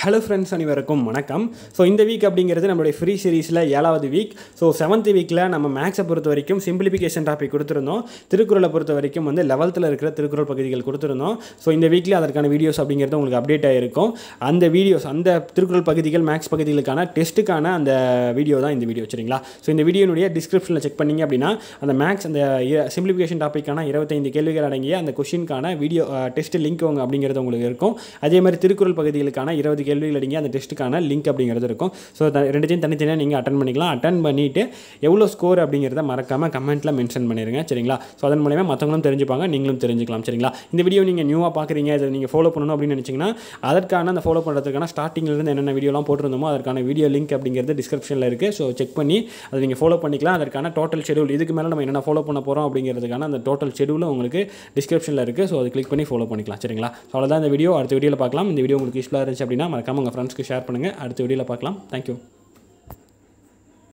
Hello friends அனைவருக்கும் வணக்கம். So இந்த வீக் அப்படிங்கிறது நம்மளுடைய ஃப்ரீ சீரீஸில் 7வது வீக். ஸோ 7th வீக்கில் நம்ம மேக்ஸை பொறுத்த வரைக்கும் சிம்பிளிஃபிகேஷன் டாபிக் கொடுத்துருந்தோம். திருக்குறளை பொறுத்த வரைக்கும் 11th இருக்கிற திருக்குறள் பகுதிகள் கொடுத்துருந்தோம். ஸோ இந்த வீக்கில் அதற்கான வீடியோஸ் அப்படிங்கிறது உங்களுக்கு அப்டேட் ஆகிருக்கும். அந்த வீடியோஸ் அந்த திருக்குறள் பகுதிகள் மேக்ஸ் பகுதிகளுக்கான டெஸ்ட்டுக்கான அந்த வீடியோ தான் இந்த வீடியோ, சரிங்களா? ஸோ இந்த வீடியோனுடைய டிஸ்கிரிப்ஷனில் செக் பண்ணிங்க அப்படின்னா அந்த மேக்ஸ் அந்த சிம்பிளிஃபிகேஷன் டாப்பிக்கான 25 கேள்விகள் அடங்கிய அந்த கொஷினுக்கான வீடியோ டெஸ்ட் லிங்க் அப்படிங்கிறது உங்களுக்கு இருக்கும். அதே மாதிரி திருக்குறள் பகுதிகளுக்கான 20 கேள்விகள் அடங்கிய அந்த டெஸ்ட்டுக்கான லிங்க் அப்படிங்கிறது இருக்கும். ஸோ ரெண்டுத்தையும் தனித்தனியாக நீங்கள் அட்டன் பண்ணிக்கலாம். அட்டன் பண்ணிவிட்டு எவ்வளோ ஸ்கோர் அப்படிங்கிறத மறக்காமல் கமெண்ட்டில் மென்ஷன் பண்ணிடுங்க, சரிங்களா? ஸோ அதன் மூலமாக மற்றவங்களும் தெரிஞ்சுப்பாங்க, நீங்களும் தெரிஞ்சுக்கலாம், சரிங்களா? இந்த வீடியோ நீங்கள் நியூவாக பார்க்குறீங்க, இதை நீங்கள் ஃபாலோ பண்ணணும் அப்படின்னு நினச்சிங்கன்னா அதற்கான அந்த ஃபாலோ பண்ணுறதுக்கான ஸ்டார்டிங்கிலிருந்து என்னென்ன வீடியோலாம் போட்டிருந்தோமோ அதற்கான வீடியோ லிங்க் அப்படிங்கிறது டிஸ்கிரிப்ஷனில் இருக்குது. ஸோ செக் பண்ணி அதை நீங்கள் ஃபாலோ பண்ணிக்கலாம். அதற்கான டோட்டல் ஷெடியூல் இதுக்கு மேலே நம்ம என்னென்ன ஃபாலோ பண்ண போகிறோம் அப்படிங்கிறதுக்கான அந்த டோட்டல் ஷெடியூலும் உங்களுக்கு டிஸ்கிரிப்ஷனில் இருக்குது. ஸோ அதை கிளிக் பண்ணி ஃபாலோ பண்ணிக்கலாம், சரிங்களா? ஸோ அவ்வளோதான் இந்த வீடியோ. அடுத்த வீடியோவில் பார்க்கலாம். இந்த வீடியோ உங்களுக்கு யூஸ்ஃபுல்லாக இருந்துச்சு அப்படின்னா மறக்காம உங்கள் ஃப்ரெண்ட்ஸ்க்கு ஷேர் பண்ணுங்கள். அடுத்த வீடியோவில் பார்க்கலாம். தேங்க்யூ.